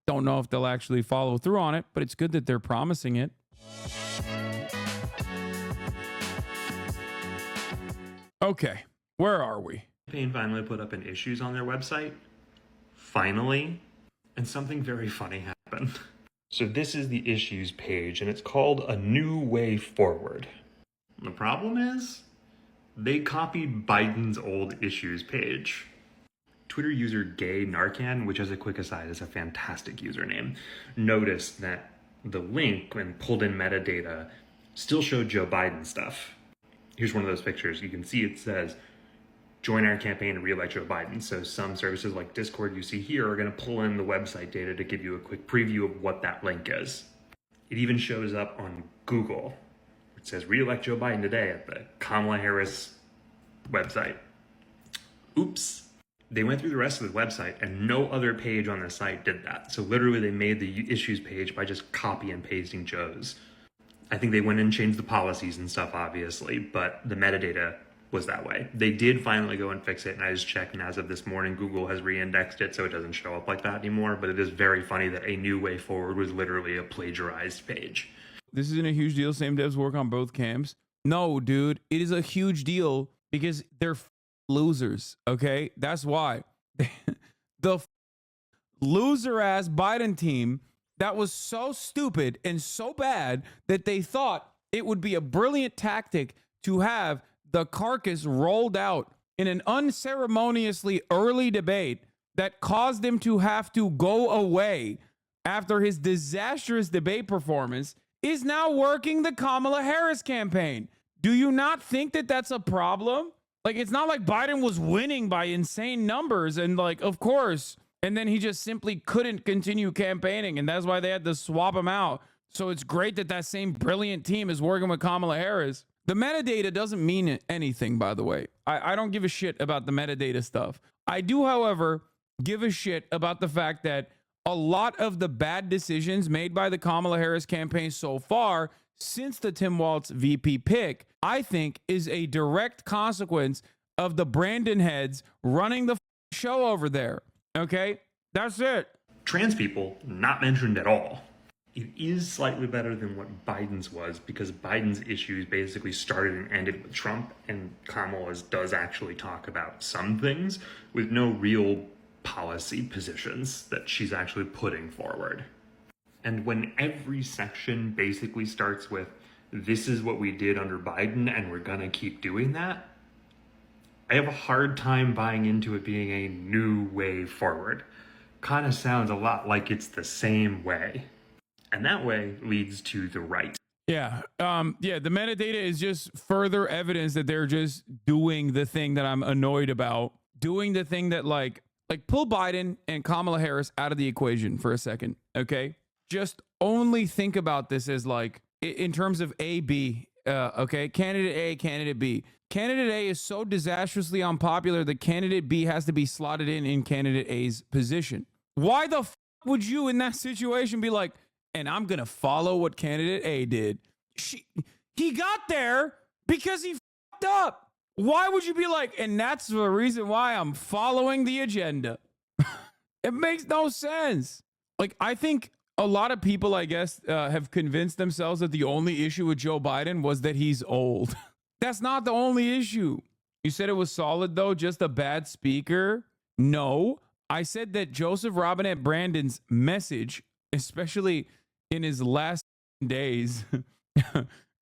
Don't know if they'll actually follow through on it, but it's good that they're promising it. Okay, where are we? Campaign finally put up an issues on their website. Finally. And something very funny happened. So this is the issues page, and it's called A New Way Forward. The problem is, they copied Biden's old issues page. Twitter user Gay Narcan, which as a quick aside is a fantastic username, noticed that the link, when pulled in metadata, still showed Joe Biden stuff. Here's one of those pictures. You can see it says, join our campaign to re-elect Joe Biden. So some services like Discord you see here are going to pull in the website data to give you a quick preview of what that link is. It even shows up on Google. It says re-elect Joe Biden today at the Kamala Harris website. Oops. They went through the rest of the website and no other page on the site did that. So literally they made the issues page by just copy and pasting Joe's. I think they went and changed the policies and stuff, obviously, but the metadata was that way. They did finally go and fix it, and I just checked, and as of this morning, Google has re-indexed it, so it doesn't show up like that anymore, but it is very funny that A New Way Forward was literally a plagiarized page. This isn't a huge deal. Same devs work on both camps. No, dude, it is a huge deal because they're losers, okay? That's why. The loser-ass Biden team that was so stupid and so bad that they thought it would be a brilliant tactic to have the carcass rolled out in an unceremoniously early debate that caused him to have to go away after his disastrous debate performance is now working the Kamala Harris campaign. Do you not think that that's a problem? Like, it's not like Biden was winning by insane numbers and like, of course, and then he just simply couldn't continue campaigning, and that's why they had to swap him out. So it's great that that same brilliant team is working with Kamala Harris. The metadata doesn't mean anything, by the way. I don't give a shit about the metadata stuff. I do, however, give a shit about the fact that a lot of the bad decisions made by the Kamala Harris campaign so far since the Tim Walz VP pick, I think is a direct consequence of the Brandon heads running the show over there. Okay, that's it. Trans people, not mentioned at all. It is slightly better than what Biden's was because Biden's issues basically started and ended with Trump, and Kamala's does actually talk about some things with no real policy positions that she's actually putting forward. And when every section basically starts with, this is what we did under Biden and we're gonna keep doing that, I have a hard time buying into it being a new way forward. Kind of sounds a lot like it's the same way. And that way leads to the right. Yeah. The metadata is just further evidence that they're just doing the thing that I'm annoyed about. Doing the thing that like pull Biden and Kamala Harris out of the equation for a second. Okay. Just only think about this as like in terms of A, B. Okay. Candidate A, candidate B. Candidate A is so disastrously unpopular that candidate B has to be slotted in candidate A's position. Why the would you in that situation be like, and I'm going to follow what candidate A did? He got there because he fucked up. Why would you be like, and that's the reason why I'm following the agenda? It makes no sense. Like, I think a lot of people, I guess, have convinced themselves that the only issue with Joe Biden was that he's old. That's not the only issue. You said it was solid, though, just a bad speaker? No. I said that Joseph Robinette Brandon's message, especially in his last days,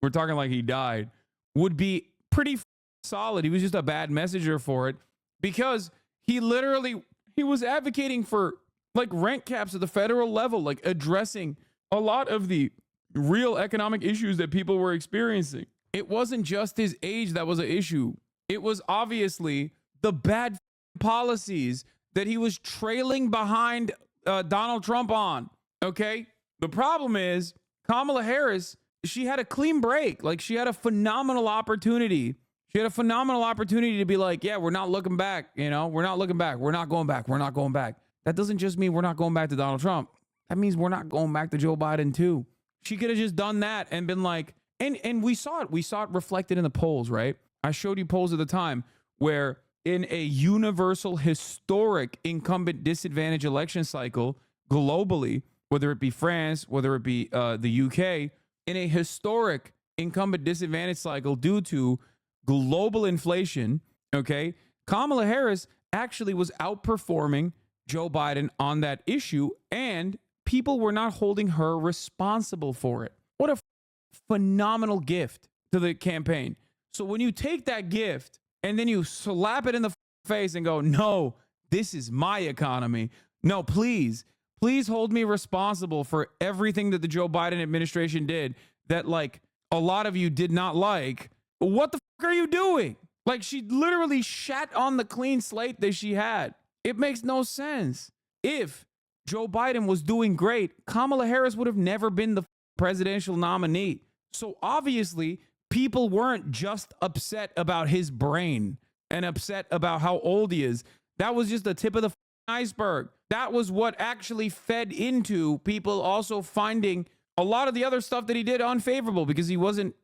we're talking like he died, would be pretty solid. He was just a bad messenger for it because he was advocating for like rent caps at the federal level, like addressing a lot of the real economic issues that people were experiencing. It wasn't just his age that was an issue. It was obviously the bad policies that he was trailing behind Donald Trump on. Okay. The problem is Kamala Harris, she had a clean break. Like she had a phenomenal opportunity. She had a phenomenal opportunity to be like, yeah, we're not looking back. You know, we're not looking back. We're not going back. We're not going back. That doesn't just mean we're not going back to Donald Trump. That means we're not going back to Joe Biden too. She could have just done that and been like, and we saw it. We saw it reflected in the polls, right? I showed you polls at the time where in a universal historic incumbent disadvantage election cycle, globally, whether it be France, whether it be the UK, in a historic incumbent disadvantage cycle due to global inflation, okay, Kamala Harris actually was outperforming Joe Biden on that issue, and people were not holding her responsible for it. What a phenomenal gift to the campaign. So when you take that gift and then you slap it in the face and go, no, this is my economy. No, please hold me responsible for everything that the Joe Biden administration did that, like, a lot of you did not like. What the fuck are you doing? Like, she literally shat on the clean slate that she had. It makes no sense. If Joe Biden was doing great, Kamala Harris would have never been the presidential nominee. So obviously, people weren't just upset about his brain and upset about how old he is. That was just the tip of the iceberg. That was what actually fed into people also finding a lot of the other stuff that he did unfavorable because he wasn't,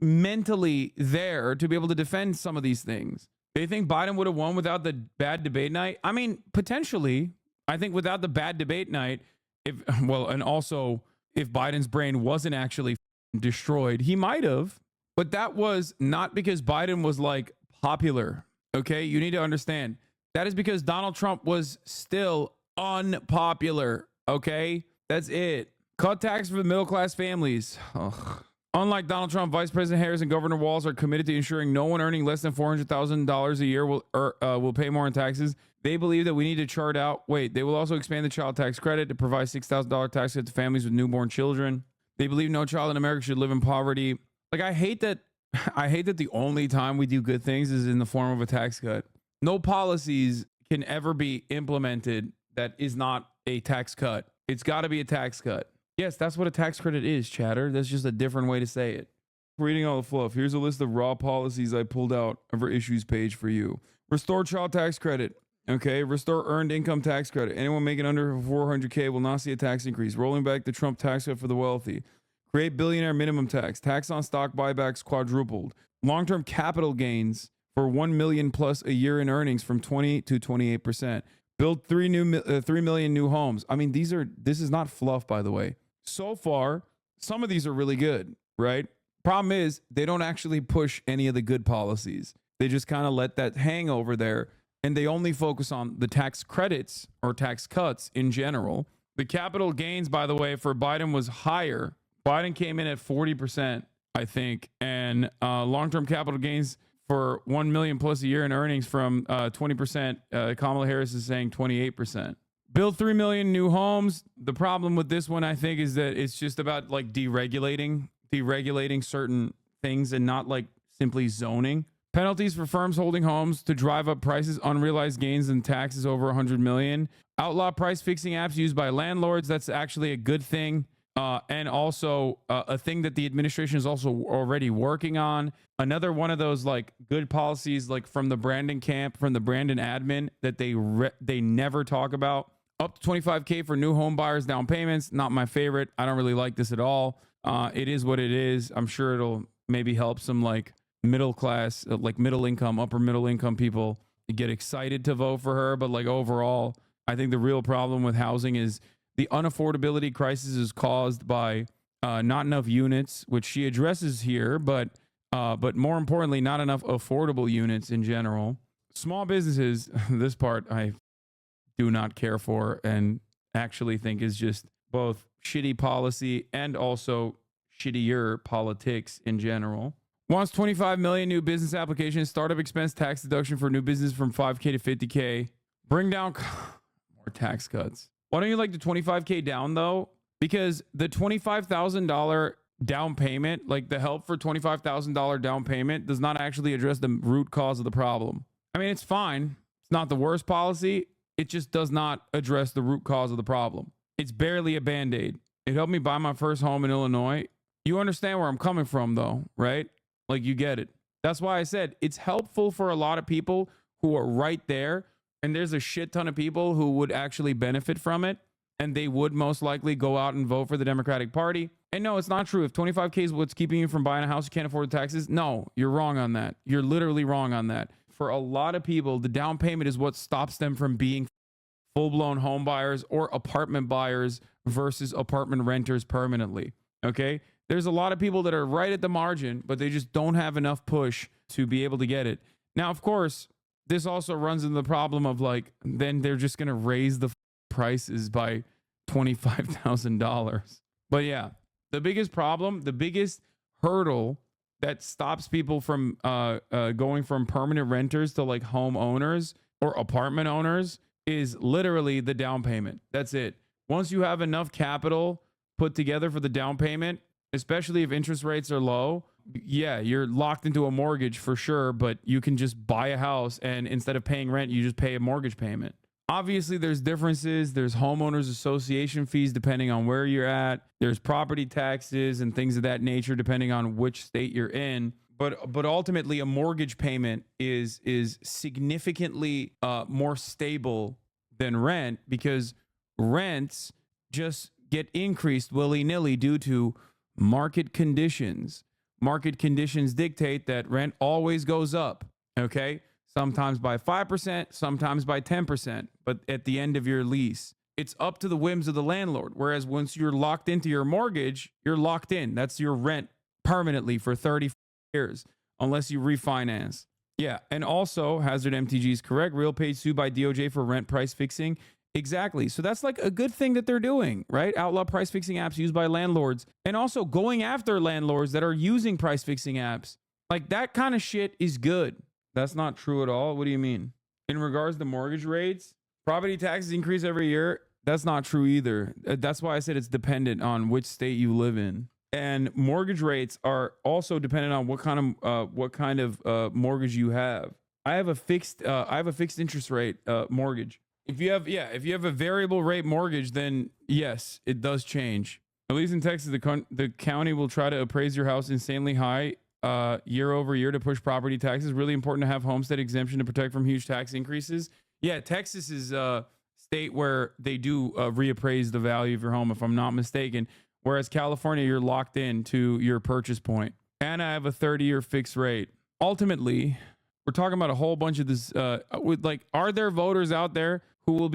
mentally there to be able to defend some of these things. They think Biden would have won without the bad debate night? I mean, potentially. I think without the bad debate night, and also if Biden's brain wasn't actually destroyed, he might have. But that was not because Biden was like popular. Okay, you need to understand. That is because Donald Trump was still unpopular. Okay, that's it. Cut tax for the middle class families. Ugh. Unlike Donald Trump, Vice President Harris and Governor Walz are committed to ensuring no one earning less than $400,000 a year will pay more in taxes. They believe that we need to chart out. They will also expand the child tax credit to provide $6,000 tax credit to families with newborn children. They believe no child in America should live in poverty. Like, I hate that the only time we do good things is in the form of a tax cut. No policies can ever be implemented that is not a tax cut. It's got to be a tax cut. Yes, that's what a tax credit is, chatter. That's just a different way to say it. Reading all the fluff. Here's a list of raw policies I pulled out of our issues page for you. Restore child tax credit. Okay. Restore earned income tax credit. Anyone making under 400K will not see a tax increase. Rolling back the Trump tax cut for the wealthy. Create billionaire minimum tax. Tax on stock buybacks quadrupled. Long-term capital gains for 1 million plus a year in earnings from 20 to 28%. Build 3 million new homes. I mean, this is not fluff, by the way. So far, some of these are really good, right? Problem is, they don't actually push any of the good policies. They just kind of let that hang over there, and they only focus on the tax credits or tax cuts in general. The capital gains, by the way, for Biden was higher. Biden came in at 40%, I think, and long-term capital gains for 1 million plus a year in earnings from 20%. Kamala Harris is saying 28%. Build 3 million new homes. The problem with this one, I think, is that it's just about like deregulating certain things and not like simply zoning. Penalties for firms holding homes to drive up prices, unrealized gains and taxes over 100 million. Outlaw price fixing apps used by landlords. That's actually a good thing. And also a thing that the administration is also already working on. Another one of those like good policies, like from the Brandon camp, from the Brandon admin, that they never talk about. Up to $25K for new home buyers down payments. Not my favorite. I don't really like this at all. It is what it is. I'm sure it'll maybe help some like middle class, like middle income, upper middle income people get excited to vote for her. But like overall, I think the real problem with housing is the unaffordability crisis is caused by not enough units, which she addresses here, but more importantly, not enough affordable units in general. Small businesses, this part I do not care for and actually think is just both shitty policy and also shittier politics in general. Wants 25 million new business applications, startup expense tax deduction for new business from 5K to 50K. Bring down more tax cuts. Why don't you like the 25K down though? Because the $25,000 down payment, like the help for $25,000 down payment, does not actually address the root cause of the problem. I mean, it's fine. It's not the worst policy. It just does not address the root cause of the problem. It's barely a Band-Aid. It helped me buy my first home in Illinois. You understand where I'm coming from though, right? Like you get it. That's why I said it's helpful for a lot of people who are right there. And there's a shit ton of people who would actually benefit from it. And they would most likely go out and vote for the Democratic Party. And no, it's not true. If 25K is what's keeping you from buying a house, you can't afford the taxes. No, you're wrong on that. You're literally wrong on that. For a lot of people, the down payment is what stops them from being full-blown home buyers or apartment buyers versus apartment renters permanently. Okay. There's a lot of people that are right at the margin, but they just don't have enough push to be able to get it. Now, of course, this also runs into the problem of like, then they're just going to raise the prices by $25,000. But yeah, the biggest problem, the biggest hurdle that stops people from going from permanent renters to like homeowners or apartment owners is literally the down payment. That's it. Once you have enough capital put together for the down payment, especially if interest rates are low, yeah, you're locked into a mortgage for sure, but you can just buy a house and instead of paying rent, you just pay a mortgage payment. Obviously, there's differences. There's homeowners association fees depending on where you're at. There's property taxes and things of that nature depending on which state you're in. But ultimately, a mortgage payment is significantly more stable than rent because rents just get increased willy-nilly due to market conditions. Market conditions dictate that rent always goes up. Okay. Sometimes by 5%, sometimes by 10%, but at the end of your lease, it's up to the whims of the landlord. Whereas once you're locked into your mortgage, you're locked in. That's your rent permanently for 30 years, unless you refinance. Yeah. And also, Hazard MTG is correct. RealPage sued by DOJ for rent price fixing. Exactly. So that's like a good thing that they're doing, right? Outlaw price fixing apps used by landlords and also going after landlords that are using price fixing apps. Like that kind of shit is good. That's not true at all. What do you mean? In regards to mortgage rates, property taxes increase every year. That's not true either. That's why I said it's dependent on which state you live in. And mortgage rates are also dependent on what kind of mortgage you have. I have a fixed interest rate mortgage. If you have a variable rate mortgage, then yes, it does change. At least in Texas, the county will try to appraise your house insanely high year over year to push property taxes. Really important to have homestead exemption to protect from huge tax increases. Yeah, Texas is a state where they do reappraise the value of your home, if I'm not mistaken. Whereas California, you're locked in to your purchase point. And I have a 30-year fixed rate. Ultimately, we're talking about a whole bunch of this. Are there voters out there who will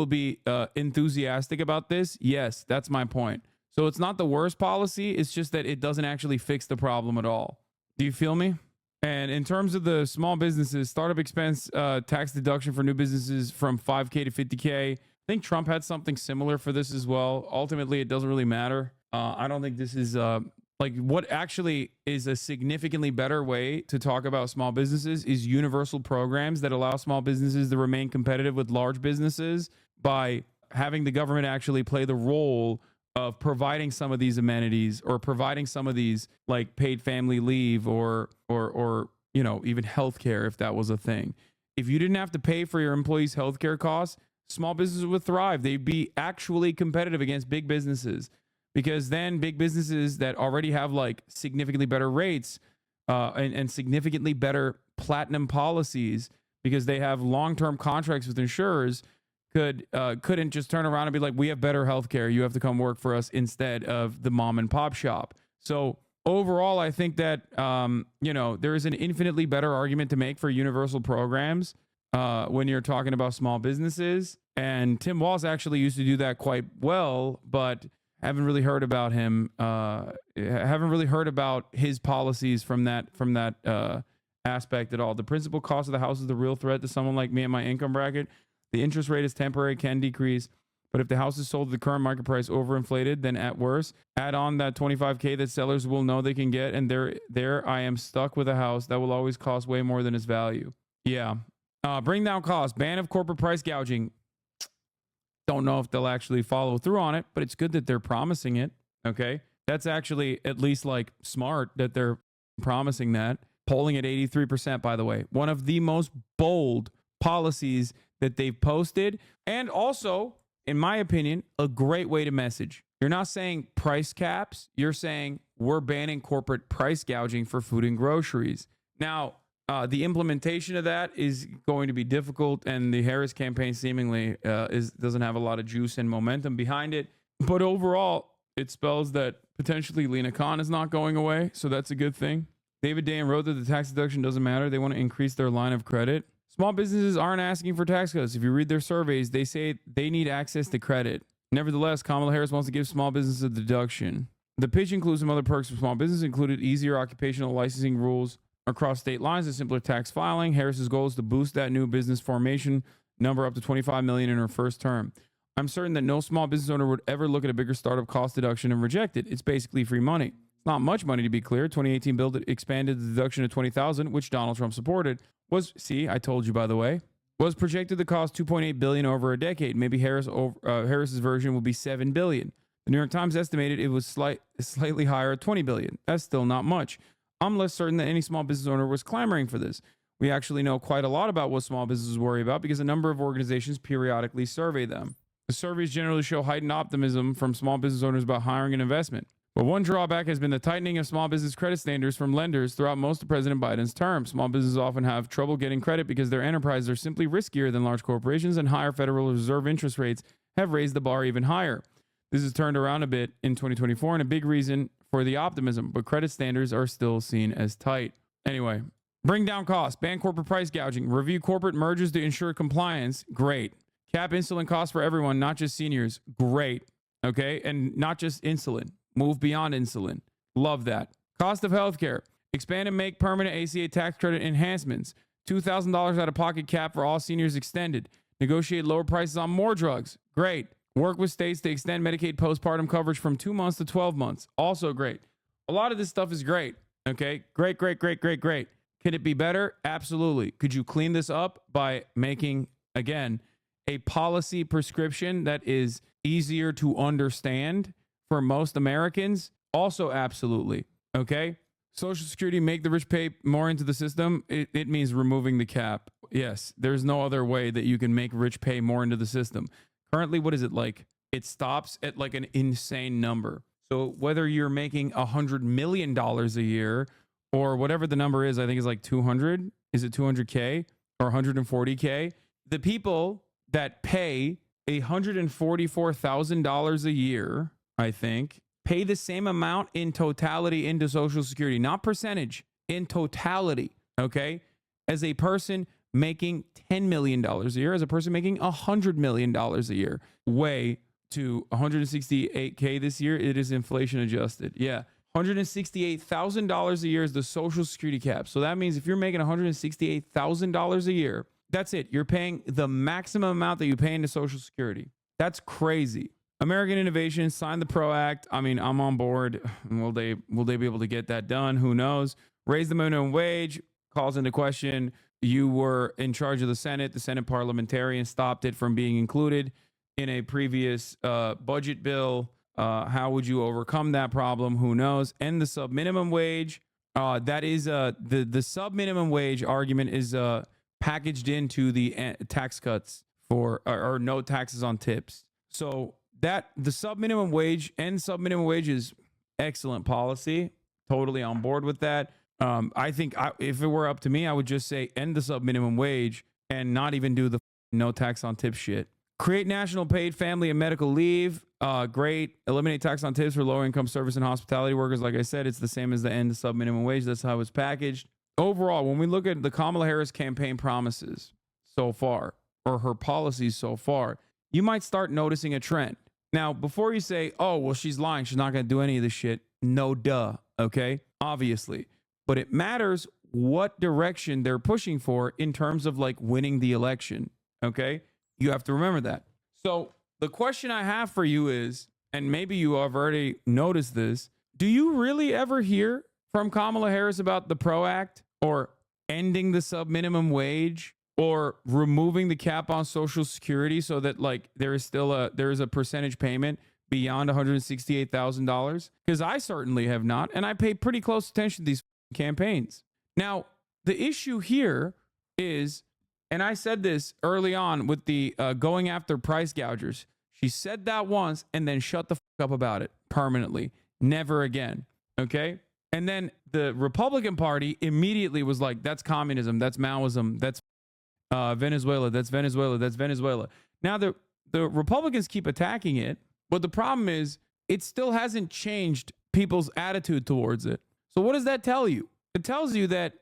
be enthusiastic about this? Yes, that's my point. So it's not the worst policy. It's just that it doesn't actually fix the problem at all. Do you feel me? And in terms of the small businesses, startup expense tax deduction for new businesses from 5K to 50K. I think Trump had something similar for this as well. Ultimately, it doesn't really matter. I don't think this is what actually is a significantly better way to talk about small businesses is universal programs that allow small businesses to remain competitive with large businesses by having the government actually play the role of providing some of these amenities or providing some of these like paid family leave or even healthcare if that was a thing. If you didn't have to pay for your employees' healthcare costs, small businesses would thrive. They'd be actually competitive against big businesses because then big businesses that already have like significantly better rates and significantly better platinum policies because they have long-term contracts with insurers couldn't just turn around and be like, we have better healthcare. You have to come work for us instead of the mom and pop shop. So overall, I think that, there is an infinitely better argument to make for universal programs when you're talking about small businesses. And Tim Walz actually used to do that quite well, but haven't really heard about him. Haven't really heard about his policies from that aspect at all. The principal cost of the house is the real threat to someone like me and my income bracket. The interest rate is temporary, can decrease, but if the house is sold at the current market price overinflated, then at worst, add on that 25K that sellers will know they can get, and there I am stuck with a house that will always cost way more than its value. Yeah. Bring down costs. Ban of corporate price gouging. Don't know if they'll actually follow through on it, but it's good that they're promising it. Okay. That's actually at least like smart that they're promising that. Polling at 83%, by the way. One of the most bold policies that they've posted. And also, in my opinion, a great way to message. You're not saying price caps. You're saying we're banning corporate price gouging for food and groceries. Now, the implementation of that is going to be difficult, and the Harris campaign seemingly doesn't have a lot of juice and momentum behind it. But overall, it spells that potentially Lena Khan is not going away, so that's a good thing. David Dayen wrote that the tax deduction doesn't matter. They want to increase their line of credit. Small businesses aren't asking for tax cuts. If you read their surveys, they say they need access to credit. Nevertheless, Kamala Harris wants to give small businesses a deduction. The pitch includes some other perks for small business, included easier occupational licensing rules across state lines and simpler tax filing. Harris's goal is to boost that new business formation number up to 25 million in her first term. I'm certain that no small business owner would ever look at a bigger startup cost deduction and reject it. It's basically free money. It's not much money, to be clear. 2018 bill that expanded the deduction to 20,000, which Donald Trump supported, was, see, I told you, by the way, was projected to cost 2.8 billion over a decade. Maybe Harris's version will be 7 billion. The New York Times estimated it was slightly higher at 20 billion. That's still not much. I'm less certain that any small business owner was clamoring for this. We actually know quite a lot about what small businesses worry about because a number of organizations periodically survey them. The surveys generally show heightened optimism from small business owners about hiring and investment. But one drawback has been the tightening of small business credit standards from lenders throughout most of President Biden's term. Small businesses often have trouble getting credit because their enterprises are simply riskier than large corporations, and higher Federal Reserve interest rates have raised the bar even higher. This has turned around a bit in 2024 and a big reason for the optimism, but credit standards are still seen as tight. Anyway, bring down costs, ban corporate price gouging, review corporate mergers to ensure compliance. Great. Cap insulin costs for everyone, not just seniors. Great. Okay. And not just insulin. Move beyond insulin. Love that. Cost of healthcare. Expand and make permanent ACA tax credit enhancements. $2,000 out of pocket cap for all seniors extended. Negotiate lower prices on more drugs. Great. Work with states to extend Medicaid postpartum coverage from 2 months to 12 months. Also great. A lot of this stuff is great. Okay. Great, great, great, great, great. Can it be better? Absolutely. Could you clean this up by making, again, a policy prescription that is easier to understand for most Americans? Also, absolutely. Okay. Social Security, make the rich pay more into the system. It means removing the cap. Yes. There's no other way that you can make rich pay more into the system. Currently, what is it like? It stops at like an insane number. So whether you're making $100 million a year or whatever the number is, I think is like 200. Is it 200K or 140K? The people that pay $144,000 a year, I think, pay the same amount in totality into Social Security, not percentage, in totality, okay, as a person making $10 million a year, as a person making $100 million a year. Way to $168K this year. It is inflation adjusted. Yeah. $168,000 a year is the Social Security cap. So that means if you're making $168,000 a year, that's it. You're paying the maximum amount that you pay into Social Security. That's crazy. American Innovation signed the PRO Act. I mean, I'm on board. Will they be able to get that done? Who knows? Raise the minimum wage calls into question. You were in charge of the Senate. The Senate parliamentarian stopped it from being included in a previous budget bill. How would you overcome that problem? Who knows? And the sub minimum wage. That is the sub minimum wage argument is packaged into the tax cuts for or no taxes on tips. So that the sub minimum wage and sub minimum wage is excellent policy. Totally on board with that. I think if it were up to me, I would just say end the sub minimum wage and not even do the no tax on tips shit. Create national paid family and medical leave. Great. Eliminate tax on tips for lower income service and hospitality workers. Like I said, it's the same as the end of sub minimum wage. That's how it's packaged. Overall, when we look at the Kamala Harris campaign promises so far, or her policies so far, you might start noticing a trend. Now, before you say, oh, well, she's lying, she's not going to do any of this shit. No, duh. Okay. Obviously. But it matters what direction they're pushing for in terms of like winning the election. Okay. You have to remember that. So the question I have for you is, and maybe you have already noticed this, do you really ever hear from Kamala Harris about the PRO Act or ending the sub minimum wage or removing the cap on Social Security so that like there is a percentage payment beyond $168,000? Because I certainly have not, and I pay pretty close attention to these campaigns. Now, the issue here is, and I said this early on with the going after price gougers. She said that once and then shut the fuck up about it permanently. Never again. Okay. And then the Republican Party immediately was like, that's communism. That's Maoism. That's Venezuela. That's Venezuela. That's Venezuela. Now the Republicans keep attacking it. But the problem is it still hasn't changed people's attitude towards it. So what does that tell you? It tells you that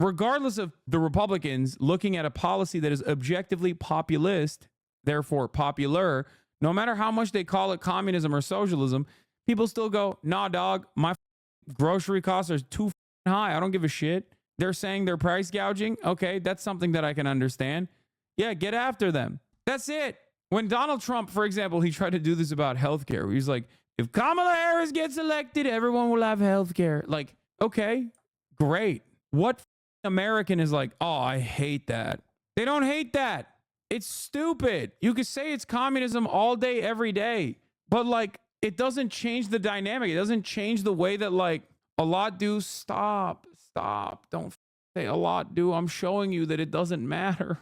regardless of the Republicans looking at a policy that is objectively populist, therefore popular, no matter how much they call it communism or socialism, people still go, nah, dog, my grocery costs are too high. I don't give a shit. They're saying they're price gouging. Okay, that's something that I can understand. Yeah, get after them. That's it. When Donald Trump, for example, he tried to do this about healthcare. He was like, if Kamala Harris gets elected, everyone will have healthcare. Like, okay, great. What American is like, oh, I hate that? They don't hate that. It's stupid. You could say it's communism all day, every day, but like, it doesn't change the dynamic. It doesn't change the way that like a lot do. Stop. Don't say a lot do. I'm showing you that it doesn't matter.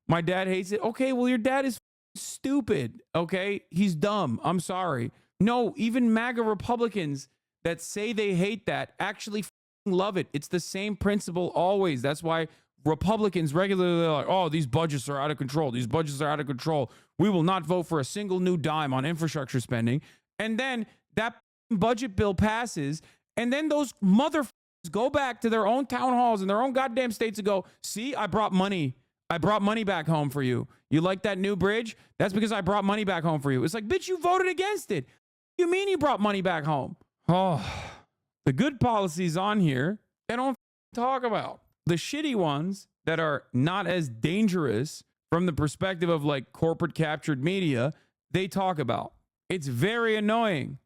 My dad hates it. Okay, well, your dad is stupid. Okay, he's dumb. I'm sorry. No, even MAGA Republicans that say they hate that actually love it. It's the same principle always. That's why Republicans regularly are like, oh, these budgets are out of control. These budgets are out of control. We will not vote for a single new dime on infrastructure spending. And then that budget bill passes, and then those motherfuckers go back to their own town halls in their own goddamn states and go, see, I brought money back home for you. You like that new bridge? That's because I brought money back home for you. It's like, bitch, you voted against it. What do you mean you brought money back home? Oh, the good policies on here, they don't talk about. The shitty ones that are not as dangerous from the perspective of like corporate captured media, they talk about. It's very annoying.